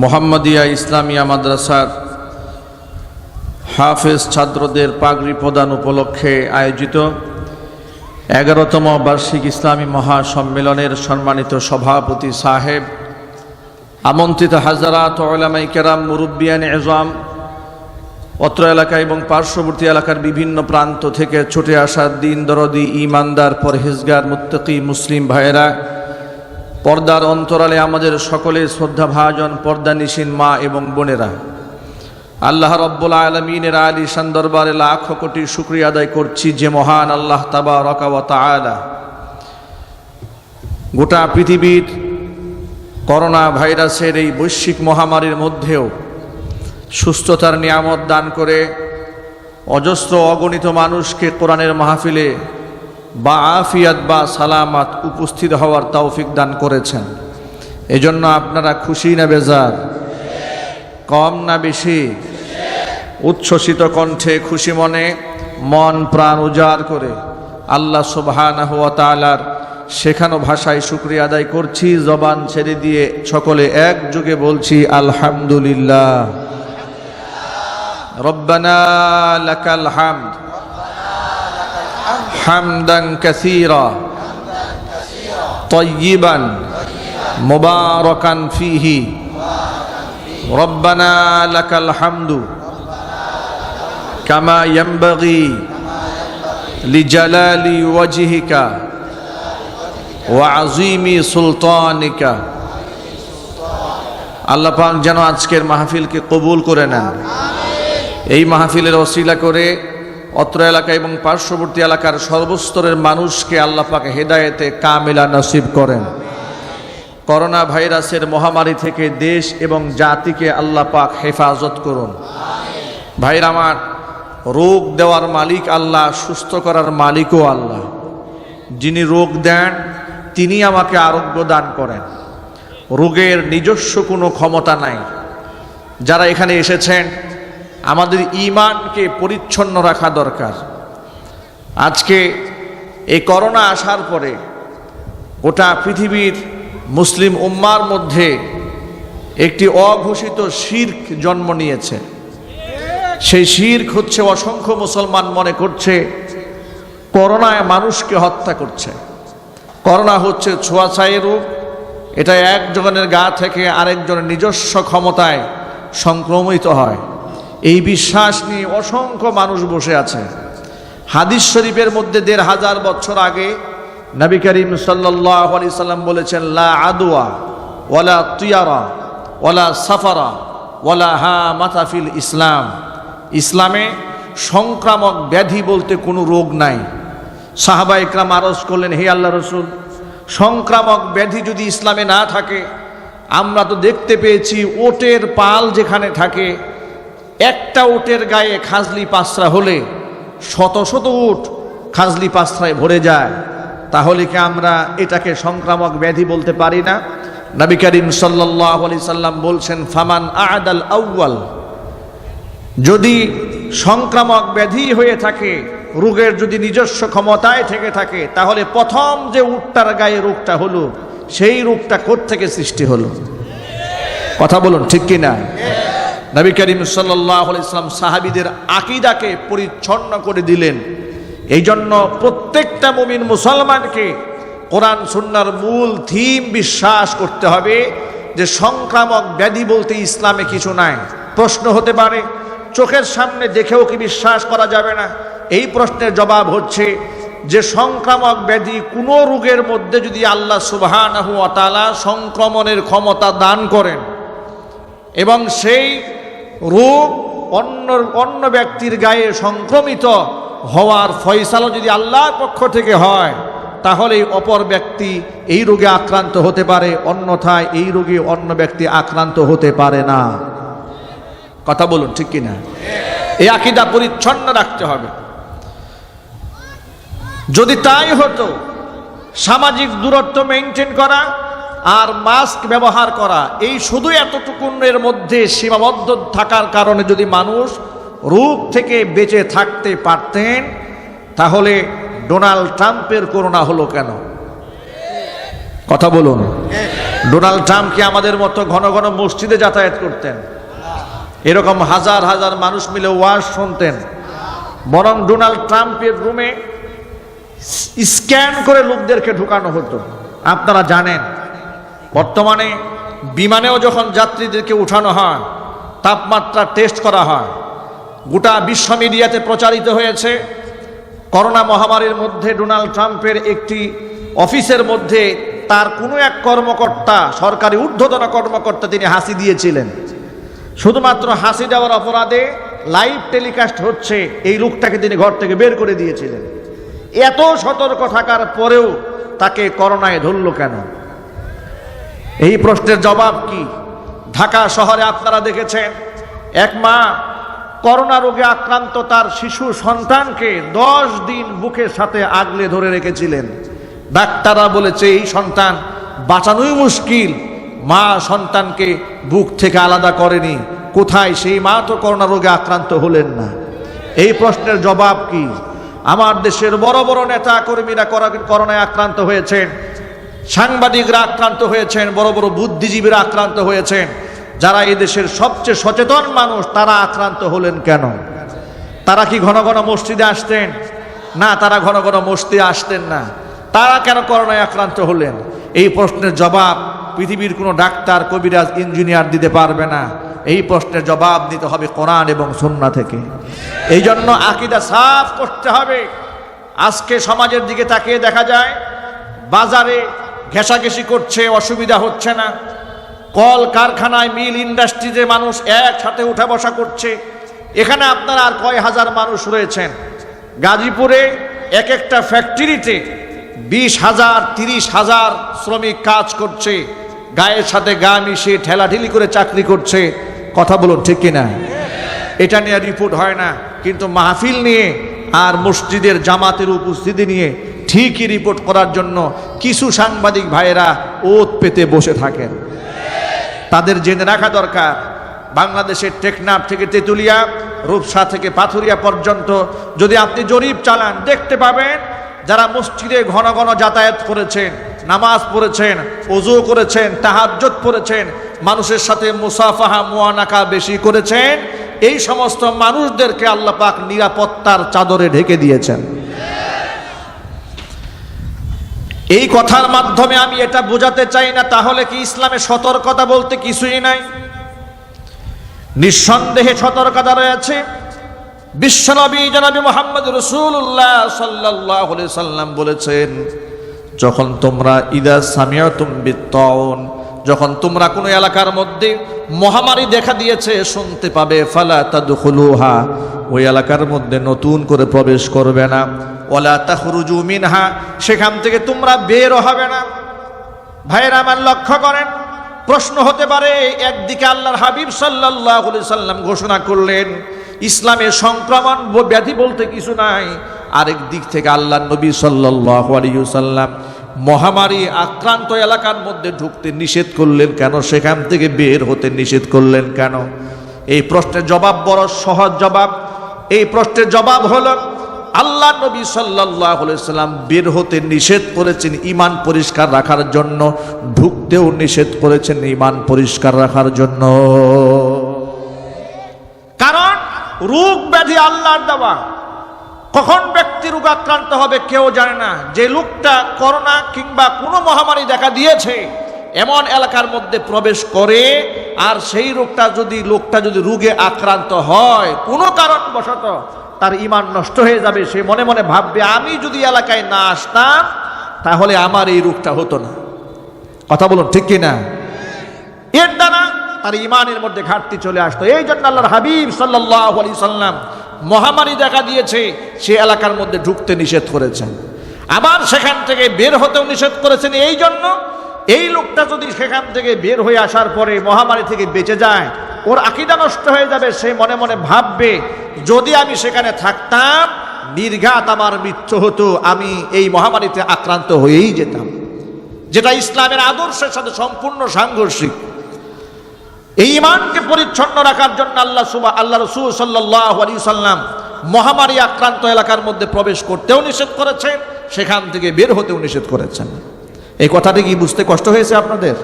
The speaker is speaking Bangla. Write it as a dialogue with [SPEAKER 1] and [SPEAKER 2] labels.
[SPEAKER 1] মোহাম্মদিয়া ইসলামিয়া মাদ্রাসার হাফেজ ছাত্রদের পাগড়ি প্রদান উপলক্ষে আয়োজিত 11তম বার্ষিক ইসলামী মহাসম্মেলনের সম্মানিত সভাপতি সাহেব, আমন্ত্রিত হাজারাত উলামায়ে কেরাম, মুরব্বিয়ান এজাম, অত্র এলাকা এবং পার্শ্ববর্তী এলাকার বিভিন্ন প্রান্ত থেকে ছুটে আসা দিন দরদি, ঈমানদার, পরহেজগার, মুত্তাকি মুসলিম ভাইয়েরা, পর্দার অন্তরালে আমাদের সকলের শ্রদ্ধাভাজন পর্দানিশীন মা এবং বোনেরা, আল্লাহ রব্বুল আলামিনের আলিশান দরবারে লাখ কোটি শুকরিয়া আদায় করছি যে মহান আল্লাহ তাবারাকা ওয়া তাআলা গোটা পৃথিবীর করোনা ভাইরাসের এই বৈশ্বিক মহামারীর মধ্যেও সুস্থতার নিয়ামত দান করে অজস্র অগণিত মানুষকে কোরআনের মাহফিলে বা আফিয়াত বা সালামাত উপস্থিত হওয়ার তৌফিক দান করেছেন। এজন্য আপনারা খুশি না বেজার, কম না বেশি? উচ্ছ্বসিত কণ্ঠে, খুশি মনে, মন প্রাণ উজাড় করে আল্লাহ সুবহানাহু ওয়া তাআলার শেখানো ভাষায় শুকরিয়া আদায় করছি। জবান ছেড়ে দিয়ে সকলে একযোগে বলছি আলহামদুলিল্লাহ। রব্বানা লাকাল হামদ হামদান কাসীরা তাইয়িবান মুবারাকান ফীহি। রব্বানা লাকাল হামদু কামা ইয়ানবাগি লিজালালি ওয়াজহিকা ওয়া আযীমি সুলতানিকা। আল্লাহ পাক যেন আজকের মাহফিলকে কবুল করে নেন। এই মাহফিলের ওসিলা করে অত্র এলাকা এবং পার্শ্ববর্তী এলাকার সর্বস্তরের মানুষকে আল্লাহ পাক হেদায়েতে কামিলা নসিব করেন। করোনা ভাইরাসের মহামারী থেকে দেশ এবং জাতিকে আল্লাহ পাক হেফাজত করুন। ভাইরা আমার, রোগ দেওয়ার মালিক আল্লাহ, সুস্থ করার মালিকও আল্লাহ। যিনি রোগ দেন তিনি আমাকে আরোগ্য দান করেন। রোগের নিজস্ব কোনো ক্ষমতা নাই। যারা এখানে এসেছেন, আমাদের ঈমানকে পরিচ্ছন্ন রাখা দরকার। আজকে এই করোনা আসার পরে গোটা পৃথিবীর মুসলিম উম্মার মধ্যে একটি অঘোষিত শিরক জন্ম নিয়েছে। সেই শিরক হচ্ছে, অসংখ্য মুসলমান মনে করছে করোনায় মানুষকে হত্যা করছে। করোনা হচ্ছে ছোঁয়াছাই রোগ। এটা একজনের গা থেকে আরেকজনের নিজস্ব ক্ষমতায় সংক্রমিত হয়। এই বিশ্বাস নিয়ে অসংখ্য মানুষ বসে আছে। হাদিস শরীফের মধ্যে ১৫০০ বছর আগে নবী করিম সাল্লাল্লাহু আলাইহি সাল্লাম বলেছেন, লা আদওয়া ওয়ালা তিয়ারা ওয়ালা সাফারা ওয়ালা হামাতা ফিল ইসলাম। ইসলামে সংক্রামক ব্যাধি বলতে কোনো রোগ নাই। সাহাবা ইকরাম আরজ করলেন, হে আল্লাহ রসুল, সংক্রামক ব্যাধি যদি ইসলামে না থাকে, আমরা তো দেখতে পেয়েছি ওটের পাল যেখানে থাকে, একটা উটের গায়ে খাজলি পাসরা হলে শত শত উট খাজলি পাসরায় ভরে যায়। তাহলে কি আমরা এটাকে সংক্রামক ব্যাধি বলতে পারি না? নবী করিম সাল্লাল্লাহু আলাইহি সাল্লাম বলছেন, ফামান আদাল আউয়াল, যদি সংক্রামক ব্যাধি হয়ে থাকে, রোগের যদি নিজস্ব ক্ষমতায় থেকে থাকে, তাহলে প্রথম যে উটটার গায়ে রোগটা হলো, সেই রোগটা কোত্থেকে সৃষ্টি হলো? কথা বলুন, ঠিক কিনা? নবী করিম সাল্লাল্লাহু আলাইহি সাল্লাম সাহাবীদের আকীদাকে পরিচ্ছন্ন করে দিলেন। এই জন্য প্রত্যেকটা মুমিন মুসলমানকে কোরআন সুন্নাহর মূল থিম বিশ্বাস করতে হবে যে সংক্রামক ব্যাধি বলতে ইসলামে কিছু নাই। প্রশ্ন হতে পারে, চোখের সামনে দেখেও কি বিশ্বাস করা যাবে না? এই প্রশ্নের জবাব হচ্ছে যে সংক্রামক ব্যাধি কোনো রোগের মধ্যে যদি আল্লাহ সুবহানাহু ওয়া তাআলা সংক্রমণের ক্ষমতা দান করেন এবং সেই রোগ অন্য ব্যক্তির গায়ে সংক্রমিত হওয়ার ফয়সালা যদি আল্লাহর পক্ষ থেকে হয়, তাহলে অপর ব্যক্তি এই রোগে আক্রান্ত হতে পারে, অন্যথায় এই রোগে অন্য ব্যক্তি আক্রান্ত হতে পারে না। কথা বলুন, ঠিক কিনা? এই আকীদা পরিচ্ছন্ন রাখতে হবে। যদি তাই হতো, সামাজিক দূরত্ব মেনটেন করা আর মাস্ক ব্যবহার করা, এই শুধু এতটুকুনের মধ্যে সীমাবদ্ধ থাকার কারণে যদি মানুষ রোগ থেকে বেঁচে থাকতে পারতেন, তাহলে ডোনাল্ড ট্রাম্পের করোনা হলো কেন? কথা বলুন। ডোনাল্ড ট্রাম্প কি আমাদের মতো ঘন ঘন মসজিদে যাতায়াত করতেন? এরকম হাজার হাজার মানুষ মিলে ওয়াজ শুনতেন? বরং ডোনাল্ড ট্রাম্পের রুমে স্ক্যান করে লোকদেরকে ঢুকানো হতো। আপনারা জানেন বর্তমানে বিমানেও যখন যাত্রীদেরকে উঠানো হয় তাপমাত্রা টেস্ট করা হয়। গোটা বিশ্ব মিডিয়াতে প্রচারিত হয়েছে করোনা মহামারীর মধ্যে ডোনাল্ড ট্রাম্পের একটি অফিসের মধ্যে তার কোনো এক কর্মকর্তা, সরকারি ঊর্ধ্বতন কর্মকর্তা, তিনি হাসি দিয়েছিলেন। শুধুমাত্র হাসি দেওয়ার অপরাধে লাইভ টেলিকাস্ট হচ্ছে, এই লোকটাকে তিনি ঘর থেকে বের করে দিয়েছিলেন। এত সতর্ক থাকার পরেও তাকে করোনায় ধরল কেন? এই প্রশ্নের জবাব কি? ঢাকা শহরে আপনারা দেখেছেন এক মা করোনা রোগে আক্রান্ত তার শিশু সন্তানকে 10 দিন বুকের সাথে আগলে ধরে রেখেছিলেন। ডাক্তাররা বলেছে এই সন্তান বাঁচানোই মুশকিল, মা সন্তানকে বুক থেকে আলাদা করেনি। কোথায় সেই মা? তো করোনা রোগে আক্রান্ত হলেন না। এই প্রশ্নের জবাব কি? আমার দেশের বড় বড় নেতা কর্মীরা করোনায় আক্রান্ত হয়েছেন, সাংবাদিকরা আক্রান্ত হয়েছেন, বড় বড় বুদ্ধিজীবীরা আক্রান্ত হয়েছেন। যারা এই দেশের সবচেয়ে সচেতন মানুষ তারা আক্রান্ত হলেন কেন? তারা কি ঘন ঘন মসজিদে আসতেন? না, তারা ঘন ঘন মসজিদে আসতেন না। তারা কেন করোনায় আক্রান্ত হলেন? এই প্রশ্নের জবাব পৃথিবীর কোনো ডাক্তার, কবিরাজ, ইঞ্জিনিয়ার দিতে পারবে না। এই প্রশ্নের জবাব দিতে হবে কোরআন এবং সুন্নাহ থেকে। এই জন্য আকীদা সাফ করতে হবে। আজকে সমাজের দিকে তাকিয়ে দেখা যায় বাজারে ঘেঁষাঘেঁষি করছে, অসুবিধা হচ্ছে না। কল কারখানায়, মিল, ইন্ডাস্ট্রিতে মানুষ একসাথে উঠা বসা করছে। এখানে আপনারা আর কয় হাজার মানুষ রয়েছেন? গাজীপুরে এক একটা ফ্যাক্টরিতে 20,000, 30,000 শ্রমিক কাজ করছে, গায়ের সাথে গা মিশিয়ে ঠেলাঠেলি করে চাকরি করছে। কথা বলুন ঠিক কিনা? এটা নিয়ে রিপোর্ট হয় না, কিন্তু মাহফিল নিয়ে আর মসজিদের জামাতের উপস্থিতি নিয়ে ঠিকই রিপোর্ট করার জন্য কিছু সাংবাদিক ভাইয়েরা ওত পেতে বসে থাকেন। তাদের জেনে রাখা দরকার, বাংলাদেশের টেকনাফ থেকে তেঁতুলিয়া, রূপসা থেকে পাথুরিয়া পর্যন্ত যদি আপনি জরিপ চালান দেখতে পাবেন যারা মসজিদে ঘন ঘন যাতায়াত করেছেন, নামাজ পড়েছেন, ওযু করেছেন, তাহাজ্জুদ পড়েছেন, মানুষের সাথে মুসাফাহা মুআনাকা বেশি করেছেন, এই সমস্ত মানুষদেরকে আল্লাহ পাক নিরাপত্তার চাদরে ঢেকে দিয়েছেন। এই কথার মাধ্যমে আমি এটা বোঝাতে চাই না তাহলে কি ইসলামে সতর্কতা বলতে কিছুই নাই? নিঃসন্দেহে সতর্কতা রয়েছে। বিশ্বনবী জনাবি মুহাম্মদ রাসূলুল্লাহ সাল্লাল্লাহু আলাইহি সাল্লাম বলেছেন, যখন তোমরা ইদা সামিআতুম বিত্তাউন, যখন তোমরা কোনো এলাকার মধ্যে মহামারী দেখা দিয়েছে শুনতে পাবে, ফালা তাদখুলুহা, ওই এলাকার মধ্যে নতুন করে প্রবেশ করবে না। ওয়ালা তাখরুজু মিনহা, সেখান থেকে তোমরা বের হবে না। ভাইয়েরা আমার লক্ষ্য করেন, প্রশ্ন হতে পারে একদিকে আল্লাহর হাবিব সাল্লাল্লাহু আলাইহি সাল্লাম ঘোষণা করলেন ইসলামে সংক্রমণ ব্যাধি বলতে কিছু নাই, আরেক দিক থেকে আল্লাহর নবী সাল্লাল্লাহু আলাইহি সাল্লাম মহামারী আক্রান্ত এলাকার মধ্যে ঢুকতে নিষেধ করলেন কেন? সেখান থেকে বের হতে নিষেধ করলেন কেন? এই প্রশ্নের জবাব বড় সহজ জবাব। এই প্রশ্নের জবাব হলো আল্লাহ নবী সাল্লাল্লাহু আলাইহি সাল্লাম বের হতে নিষেধ করেছেন ঈমান পরিষ্কার রাখার জন্য, ঢুকতেও নিষেধ করেছেন ঈমান পরিষ্কার রাখার জন্য। কারণ রোগ ব্যাধি আল্লাহর দেওয়া, কখন ব্যক্তি রোগ আক্রান্ত হবে কেউ জানে না। যে লোকটা করোনা কিংবা কোনো মহামারী দেখা দিয়েছে এমন এলাকার মধ্যে প্রবেশ করে আর সেই লোকটা যদি রোগে আক্রান্ত হয় কোনো কারণবশত, তার ঈমান নষ্ট হয়ে যাবে। সে মনে মনে ভাববে আমি যদি এলাকায় না আসতাম তাহলে আমার এই রোগটা হতো না। কথা বলুন ঠিক কিনা? এর দ্বারা তার ঈমানের মধ্যে ঘাটতি চলে আসতো। এই জন্য আল্লাহর হাবিব সাল্লাল্লাহু আলাইহি সাল্লাম মহামারী দেখা দিয়েছে সে এলাকার মধ্যে ঢুকতে নিষেধ করেছেন, আবার সেখান থেকে বের হতেও নিষেধ করেছেন। এই জন্য এই লোকটা যদি সেখান থেকে বের হয়ে আসার পরে মহামারী থেকে বেঁচে যায়, ওর আকীদা নষ্ট হয়ে যাবে। সে মনে মনে ভাববে যদি আমি সেখানে থাকতাম নির্ঘাত আমার মৃত্যু হতো, আমি এই মহামারীতে আক্রান্ত হয়েই যেতাম, যেটা ইসলামের আদর্শের সাথে সম্পূর্ণ সাংঘর্ষিক। এই ঈমানকে পরিচ্ছন্ন রাখার জন্য আল্লাহ রাসূল সাল্লাল্লাহু আলাইহি সাল্লাম মহামারী আক্রান্ত এলাকার মধ্যে প্রবেশ করতেও নিষেধ করেছেন, সেখান থেকে বের হতেও নিষেধ করেছেন। এই কথাটি কি বুঝতে কষ্ট হয়েছে আপনাদের?